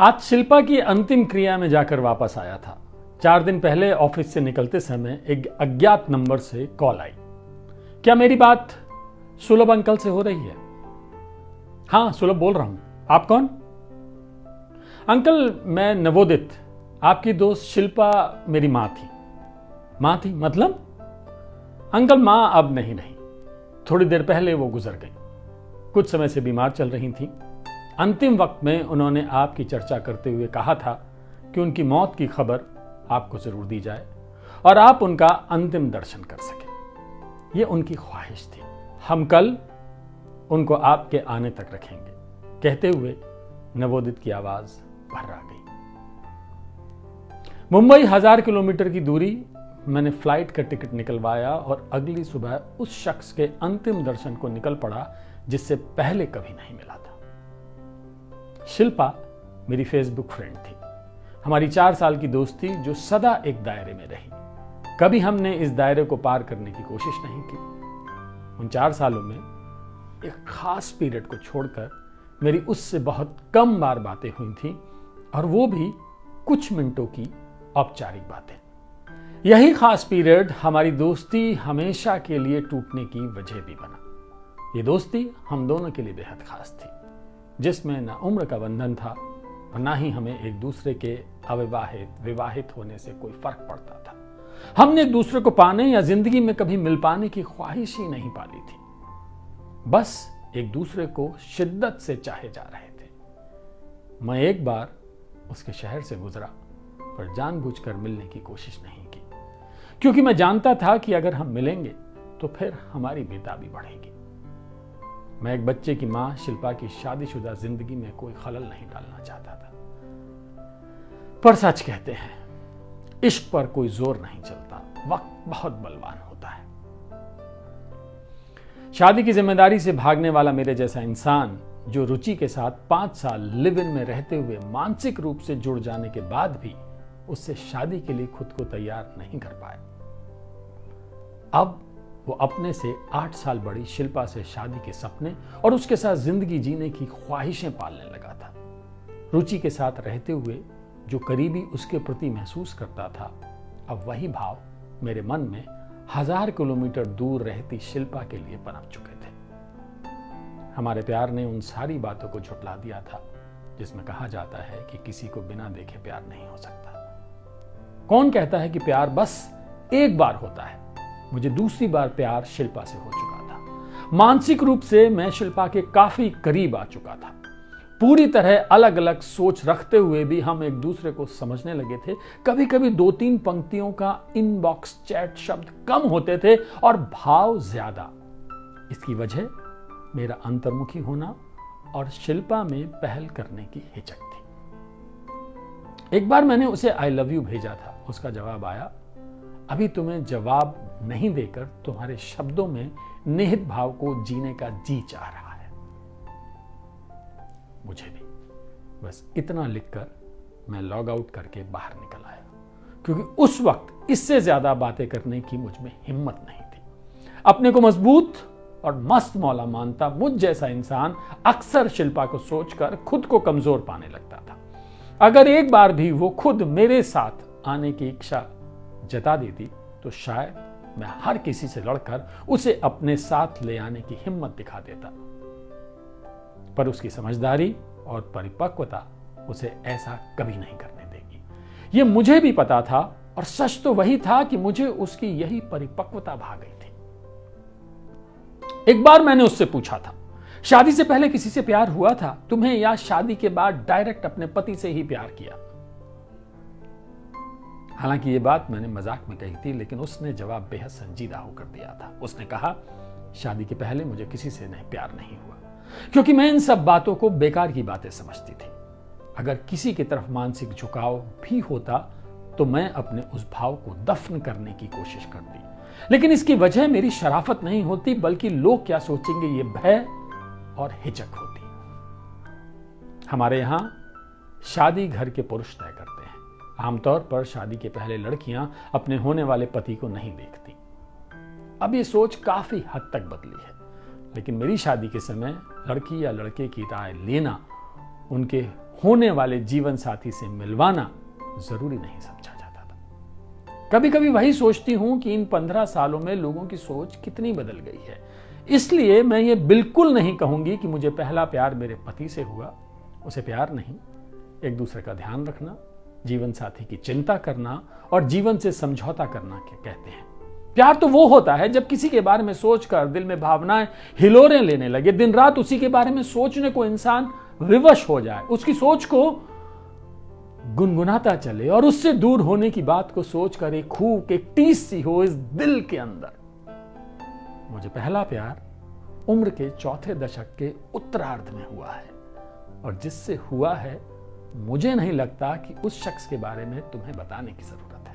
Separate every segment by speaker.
Speaker 1: आज शिल्पा की अंतिम क्रिया में जाकर वापस आया था। 4 दिन पहले ऑफिस से निकलते समय एक अज्ञात नंबर से कॉल आई। क्या मेरी बात सुलभ अंकल से हो रही है? हाँ, सुलभ बोल रहा हूं। आप कौन? अंकल, मैं नवोदित, आपकी दोस्त शिल्पा मेरी मां थी। मां थी मतलब? अंकल, मां अब नहीं रही। थोड़ी देर पहले वो गुजर गई। कुछ समय से बीमार चल रही थी। अंतिम वक्त में उन्होंने आपकी चर्चा करते हुए कहा था कि उनकी मौत की खबर आपको जरूर दी जाए और आप उनका अंतिम दर्शन कर सके। ये उनकी ख्वाहिश थी। हम कल उनको आपके आने तक रखेंगे। कहते हुए नवोदित की आवाज भर्रा गई। मुंबई 1000 किलोमीटर की दूरी। मैंने फ्लाइट का टिकट निकलवाया और अगली सुबह उस शख्स के अंतिम दर्शन को निकल पड़ा जिससे पहले कभी नहीं मिला था। शिल्पा मेरी फेसबुक फ्रेंड थी। हमारी 4 साल की दोस्ती जो सदा एक दायरे में रही। कभी हमने इस दायरे को पार करने की कोशिश नहीं की। उन 4 सालों में एक खास पीरियड को छोड़कर मेरी उससे बहुत कम बार बातें हुई थी, और वो भी कुछ मिनटों की औपचारिक बातें। यही खास पीरियड हमारी दोस्ती हमेशा के लिए टूटने की वजह भी बना। ये दोस्ती हम दोनों के लिए बेहद खास थी, जिसमें न उम्र का बंधन था और ना ही हमें एक दूसरे के अविवाहित विवाहित होने से कोई फर्क पड़ता था। हमने एक दूसरे को पाने या जिंदगी में कभी मिल पाने की ख्वाहिश ही नहीं पाली थी। बस एक दूसरे को शिद्दत से चाहे जा रहे थे। मैं एक बार उसके शहर से गुजरा, पर जानबूझकर मिलने की कोशिश नहीं की, क्योंकि मैं जानता था कि अगर हम मिलेंगे तो फिर हमारी बेताबी बढ़ेगी। मैं एक बच्चे की मां शिल्पा की शादीशुदा जिंदगी में कोई खलल नहीं डालना चाहता था। पर सच कहते हैं, इश्क पर कोई जोर नहीं चलता, वक्त बहुत बलवान होता है। शादी की जिम्मेदारी से भागने वाला मेरे जैसा इंसान, जो रुचि के साथ 5 साल लिव इन में रहते हुए मानसिक रूप से जुड़ जाने के बाद भी उससे शादी के लिए खुद को तैयार नहीं कर पाया, अब वो अपने से 8 साल बड़ी शिल्पा से शादी के सपने और उसके साथ जिंदगी जीने की ख्वाहिशें पालने लगा था। रुचि के साथ रहते हुए जो करीबी उसके प्रति महसूस करता था, अब वही भाव मेरे मन में 1000 किलोमीटर दूर रहती शिल्पा के लिए पनप चुके थे। हमारे प्यार ने उन सारी बातों को झुठला दिया था जिसमें कहा जाता है कि किसी को बिना देखे प्यार नहीं हो सकता। कौन कहता है कि प्यार बस एक बार होता है? मुझे दूसरी बार प्यार शिल्पा से हो चुका था। मानसिक रूप से मैं शिल्पा के काफी करीब आ चुका था। पूरी तरह अलग अलग सोच रखते हुए भी हम एक दूसरे को समझने लगे थे। कभी कभी 2-3 पंक्तियों का इनबॉक्स चैट शब्द कम होते थे और भाव ज्यादा। इसकी वजह मेरा अंतर्मुखी होना और शिल्पा में पहल करने की हिचक थी। एक बार मैंने उसे आई लव यू भेजा था। उसका जवाब आया, अभी तुम्हें जवाब नहीं देकर तुम्हारे शब्दों में निहित भाव को जीने का जी चाह रहा है। मुझे भी। बस इतना लिखकर मैं लॉग आउट करके बाहर निकल आया, क्योंकि उस वक्त इससे ज्यादा बातें करने की मुझ में हिम्मत नहीं थी। अपने को मजबूत और मस्त मौला मानता मुझ जैसा इंसान अक्सर शिल्पा को सोचकर खुद को कमजोर पाने लगता था। अगर एक बार भी वो खुद मेरे साथ आने की इच्छा जता देती तो शायद मैं हर किसी से लड़कर उसे अपने साथ ले आने की हिम्मत दिखा देता, पर उसकी समझदारी और परिपक्वता उसे ऐसा कभी नहीं करने देगी। यह मुझे भी पता था, और सच तो वही था कि मुझे उसकी यही परिपक्वता भा गई थी। एक बार मैंने उससे पूछा था, शादी से पहले किसी से प्यार हुआ था तुम्हें, या शादी के बाद डायरेक्ट अपने पति से ही प्यार किया? हालांकि ये बात मैंने मजाक में कही थी, लेकिन उसने जवाब बेहद संजीदा होकर दिया था। उसने कहा, शादी के पहले मुझे किसी से प्यार नहीं हुआ, क्योंकि मैं इन सब बातों को बेकार की बातें समझती थी। अगर किसी की तरफ मानसिक झुकाव भी होता तो मैं अपने उस भाव को दफन करने की कोशिश करती, लेकिन इसकी वजह मेरी शराफत नहीं होती, बल्कि लोग क्या सोचेंगे ये भय और हिचक होती। हमारे यहां शादी घर के पुरुष तय करते हैं। आमतौर पर शादी के पहले लड़कियां अपने होने वाले पति को नहीं देखती। अब ये सोच काफी हद तक बदली है, लेकिन मेरी शादी के समय लड़की या लड़के की राय लेना उनके होने वाले जीवन साथी से मिलवाना जरूरी नहीं समझा जाता था। कभी कभी वही सोचती हूं कि इन 15 सालों में लोगों की सोच कितनी बदल गई है। इसलिए मैं ये बिल्कुल नहीं कहूंगी कि मुझे पहला प्यार मेरे पति से हुआ। उसे प्यार नहीं, एक दूसरे का ध्यान रखना, जीवन साथी की चिंता करना और जीवन से समझौता करना के कहते हैं। प्यार तो वो होता है जब किसी के बारे में सोचकर दिल में भावनाएं हिलोरें लेने लगे, दिन रात उसी के बारे में सोचने को इंसान विवश हो जाए, उसकी सोच को गुनगुनाता चले और उससे दूर होने की बात को सोचकर एक खूक, एक टीस सी हो इस दिल के अंदर। मुझे पहला प्यार उम्र के चौथे दशक के उत्तरार्ध में हुआ है, और जिससे हुआ है मुझे नहीं लगता कि उस शख्स के बारे में तुम्हें बताने की जरूरत है।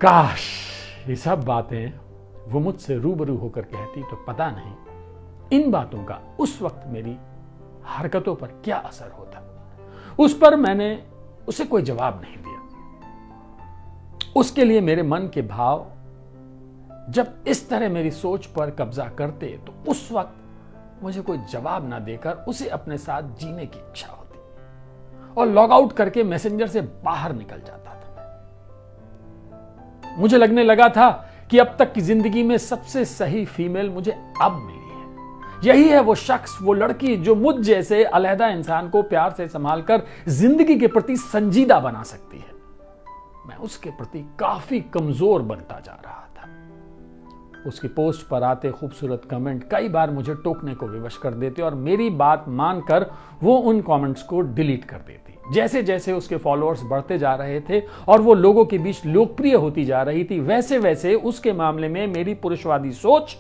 Speaker 1: काश ये सब बातें वो मुझसे रूबरू होकर कहती तो पता नहीं इन बातों का उस वक्त मेरी हरकतों पर क्या असर होता। उस पर मैंने उसे कोई जवाब नहीं दिया। उसके लिए मेरे मन के भाव जब इस तरह मेरी सोच पर कब्जा करते तो उस वक्त मुझे कोई जवाब ना देकर उसे अपने साथ जीने की इच्छा होती और लॉग आउट करके मैसेंजर से बाहर निकल जाता था। मुझे लगने लगा था कि अब तक की जिंदगी में सबसे सही फीमेल मुझे अब मिली है। यही है वो शख्स, वो लड़की जो मुझ जैसे अलहदा इंसान को प्यार से संभालकर जिंदगी के प्रति संजीदा बना सकती है। मैं उसके प्रति काफी कमजोर बनता जा रहा था। उसकी पोस्ट पर आते खूबसूरत कमेंट कई बार मुझे टोकने को विवश कर देते और मेरी बात मानकर वो उन कमेंट्स को डिलीट कर देती। जैसे जैसे उसके फॉलोअर्स बढ़ते जा रहे थे और वो लोगों के बीच लोकप्रिय होती जा रही थी, वैसे वैसे उसके मामले में मेरी पुरुषवादी सोच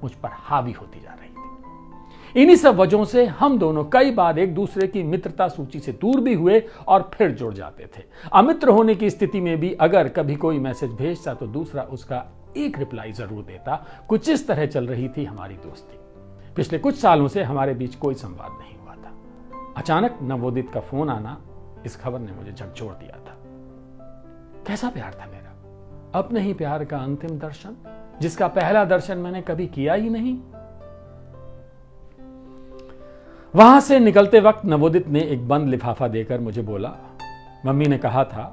Speaker 1: मुझ पर हावी होती जा रही थी। इन्हीं सब वजहों से हम दोनों कई बार एक दूसरे की मित्रता सूची से दूर भी हुए और फिर जुड़ जाते थे। अमित्र होने की स्थिति में भी अगर कभी कोई मैसेज भेजता तो दूसरा उसका एक रिप्लाई जरूर देता। कुछ इस तरह चल रही थी हमारी दोस्ती। पिछले कुछ सालों से हमारे बीच कोई संवाद नहीं हुआ था। अचानक नवोदित का फोन आना, इस खबर ने मुझे झकझोर दिया था। कैसा प्यार था मेरा, अपने ही प्यार का अंतिम दर्शन, जिसका पहला दर्शन मैंने कभी किया ही नहीं। वहां से निकलते वक्त नवोदित ने एक बंद लिफाफा देकर मुझे बोला, मम्मी ने कहा था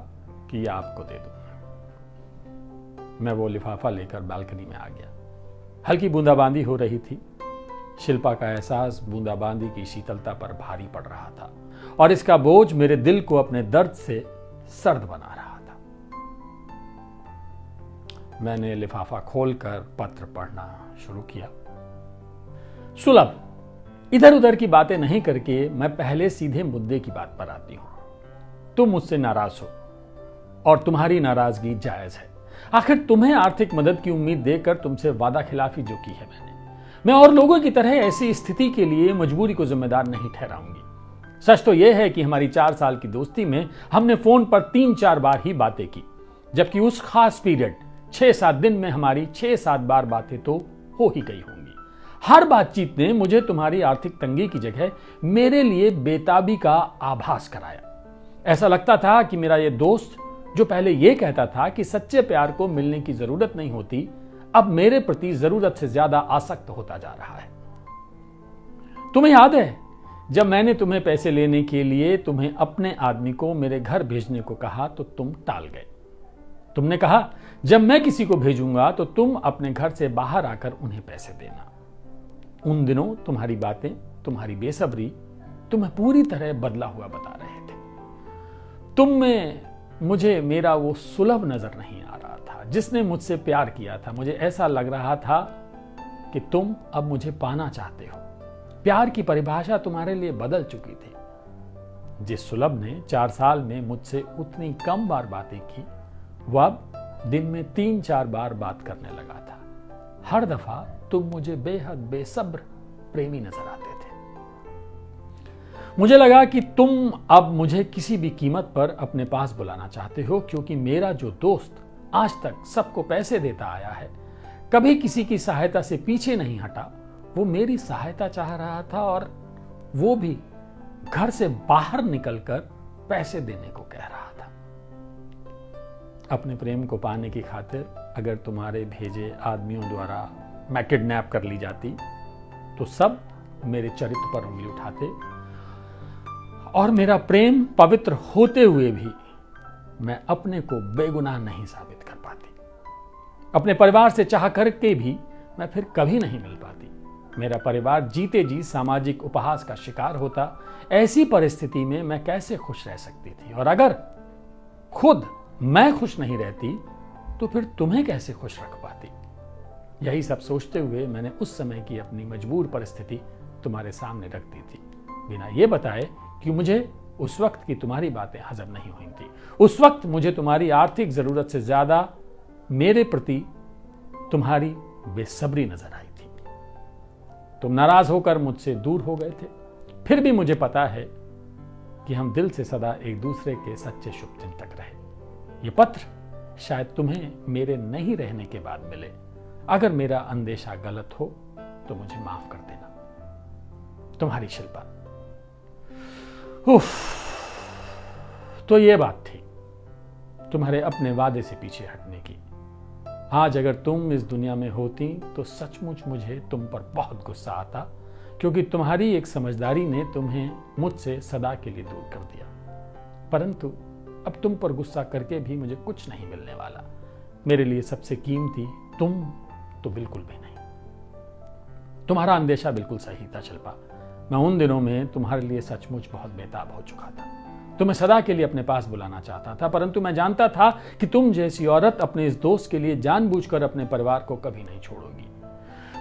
Speaker 1: कि यह आपको दे दो। मैं वो लिफाफा लेकर बालकनी में आ गया। हल्की बूंदाबांदी हो रही थी। शिल्पा का एहसास बूंदाबांदी की शीतलता पर भारी पड़ रहा था और इसका बोझ मेरे दिल को अपने दर्द से सर्द बना रहा था। मैंने लिफाफा खोलकर पत्र पढ़ना शुरू किया। सुलभ, इधर उधर की बातें नहीं करके मैं पहले सीधे मुद्दे की बात पर आती हूं। तुम मुझसे नाराज हो और तुम्हारी नाराजगी जायज है। आखिर तुम्हें आर्थिक मदद की उम्मीद देकर तुमसे वादा खिलाफी जो की है मैं और लोगों की तरह ऐसी स्थिति के लिए मजबूरी को जिम्मेदार नहीं ठहराऊंगी। सच तो यह है कि हमारी 4 साल की दोस्ती में हमने फोन पर 3-4 बार ही बातें की, जबकि उस खास पीरियड 6-7 दिन में हमारी 6-7 बार बातें तो हो ही गई होंगी। हर बातचीत ने मुझे तुम्हारी आर्थिक तंगी की जगह मेरे लिए बेताबी का आभास कराया। ऐसा लगता था कि मेरा यह दोस्त जो पहले यह कहता था कि सच्चे प्यार को मिलने की जरूरत नहीं होती, अब मेरे प्रति जरूरत से ज्यादा आसक्त होता जा रहा है। तुम्हें याद है जब मैंने तुम्हें पैसे लेने के लिए तुम्हें अपने आदमी को मेरे घर भेजने को कहा तो तुम टाल गए। तुमने कहा जब मैं किसी को भेजूंगा तो तुम अपने घर से बाहर आकर उन्हें पैसे देना। उन दिनों तुम्हारी बातें, तुम्हारी बेसब्री तुम्हें पूरी तरह बदला हुआ बता रहे थे। तुम में मुझे मेरा वो सुलभ नजर नहीं आ रहा था जिसने मुझसे प्यार किया था। मुझे ऐसा लग रहा था कि तुम अब मुझे पाना चाहते हो। प्यार की परिभाषा तुम्हारे लिए बदल चुकी थी। जिस सुलभ ने 4 साल में मुझसे उतनी कम बार बातें की, वह अब दिन में 3-4 बार बात करने लगा था। हर दफा तुम मुझे बेहद बेसब्र प्रेमी नजर आते थे। मुझे लगा कि तुम अब मुझे किसी भी कीमत पर अपने पास बुलाना चाहते हो, क्योंकि मेरा जो दोस्त आज तक सबको पैसे देता आया है, कभी किसी की सहायता से पीछे नहीं हटा, वो मेरी सहायता चाह रहा था, और वो भी घर से बाहर निकलकर पैसे देने को कह रहा था। अपने प्रेम को पाने की खातिर अगर तुम्हारे भेजे आदमियों द्वारा मैं किडनैप कर ली जाती तो सब मेरे चरित्र पर उंगली उठाते और मेरा प्रेम पवित्र होते हुए भी मैं अपने को बेगुनाह नहीं साबित कर पाती। अपने परिवार से चाह करके भी मैं फिर कभी नहीं मिल पाती। मेरा परिवार जीते जी सामाजिक उपहास का शिकार होता। ऐसी परिस्थिति में मैं कैसे खुश रह सकती थी? और अगर खुद मैं खुश नहीं रहती तो फिर तुम्हें कैसे खुश रख पाती? यही सब सोचते हुए मैंने उस समय की अपनी मजबूर परिस्थिति तुम्हारे सामने रख दी थी, बिना ये बताए कि मुझे उस वक्त की तुम्हारी बातें हजम नहीं हुई थी। उस वक्त मुझे तुम्हारी आर्थिक जरूरत से ज्यादा मेरे प्रति तुम्हारी बेसब्री नजर आई थी। तुम नाराज होकर मुझसे दूर हो गए थे, फिर भी मुझे पता है कि हम दिल से सदा एक दूसरे के सच्चे शुभचिंतक रहे। ये पत्र शायद तुम्हें मेरे नहीं रहने के बाद मिले। अगर मेरा अंदेशा गलत हो तो मुझे माफ कर देना। तुम्हारी शिल्पा। उफ, तो ये बात थी तुम्हारे अपने वादे से पीछे हटने की। आज अगर तुम इस दुनिया में होती तो सचमुच मुझे तुम पर बहुत गुस्सा आता, क्योंकि तुम्हारी एक समझदारी ने तुम्हें मुझसे सदा के लिए दूर कर दिया। परंतु अब तुम पर गुस्सा करके भी मुझे कुछ नहीं मिलने वाला। मेरे लिए सबसे कीमती तुम तो बिल्कुल भी नहीं। तुम्हारा अंदेशा बिल्कुल सही था शिल्पा। मैं उन दिनों में तुम्हारे लिए सचमुच बहुत बेताब हो चुका था। तुम्हें सदा के लिए अपने पास बुलाना चाहता था, परंतु मैं जानता था कि तुम जैसी औरत अपने इस दोस्त के लिए जानबूझकर अपने परिवार को कभी नहीं छोड़ोगी।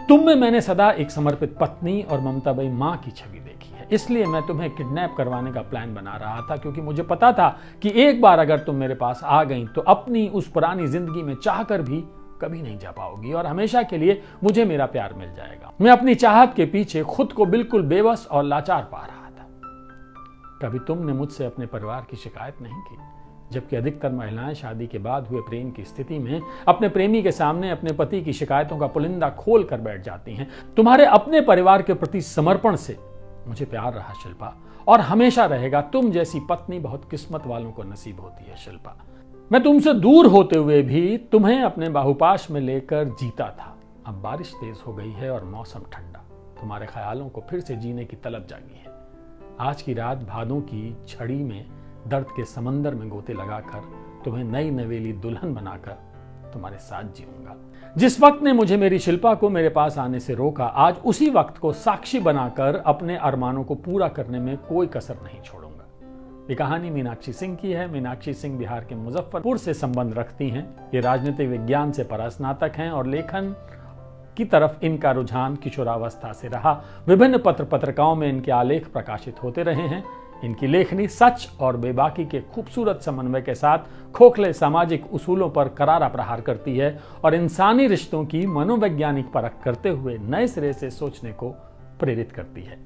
Speaker 1: तुम में मैंने सदा एक समर्पित पत्नी और ममताबाई मां की छवि देखी है। इसलिए मैं तुम्हें किडनैप करवाने का प्लान बना रहा था, क्योंकि मुझे पता था कि एक बार अगर तुम मेरे पास आ गई तो अपनी उस पुरानी जिंदगी में चाहकर भी कभी नहीं जा पाओगी और हमेशा के लिए मुझे मेरा प्यार मिल जाएगा। मैं अपनी चाहत के पीछे खुद को बिल्कुल बेबस और लाचार पा रहा था। कभी तुमने मुझसे अपने परिवार की शिकायत नहीं की, जबकि अधिकतर महिलाएं शादी के बाद हुए प्रेम की स्थिति में अपने प्रेमी के सामने अपने पति की शिकायतों का पुलिंदा खोल कर बैठ जाती हैं। तुम्हारे अपने परिवार के प्रति समर्पण से मुझे प्यार रहा शिल्पा, और हमेशा रहेगा। तुम जैसी पत्नी बहुत किस्मत वालों को नसीब होती है शिल्पा। मैं तुमसे दूर होते हुए भी तुम्हें अपने बाहुपाश में लेकर जीता था। अब बारिश तेज हो गई है और मौसम ठंडा। तुम्हारे ख्यालों को फिर से जीने की तलब जागी है। आज की रात भादों की छड़ी में दर्द के समंदर में गोते लगाकर तुम्हें नई नवेली दुल्हन बनाकर तुम्हारे साथ जीऊंगा। जिस वक्त ने मुझे मेरी शिल्पा को मेरे पास आने से रोका, आज उसी वक्त को साक्षी बनाकर अपने अरमानों को पूरा करने में कोई कसर नहीं छोड़ूंगा। ये कहानी मीनाक्षी सिंह की है। मीनाक्षी सिंह बिहार के मुजफ्फरपुर से संबंध रखती हैं। ये राजनीतिक विज्ञान से परास्नातक हैं और लेखन की तरफ इनका रुझान किशोरावस्था से रहा। विभिन्न पत्र पत्रिकाओं में इनके आलेख प्रकाशित होते रहे हैं। इनकी लेखनी सच और बेबाकी के खूबसूरत समन्वय के साथ खोखले सामाजिक उसूलों पर करारा प्रहार करती है और इंसानी रिश्तों की मनोवैज्ञानिक परख करते हुए नए सिरे से सोचने को प्रेरित करती है।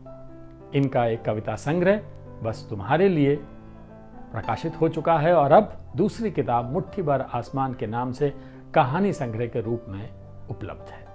Speaker 1: इनका एक कविता संग्रह बस तुम्हारे लिए प्रकाशित हो चुका है और अब दूसरी किताब मुट्ठी भर आसमान के नाम से कहानी संग्रह के रूप में उपलब्ध है।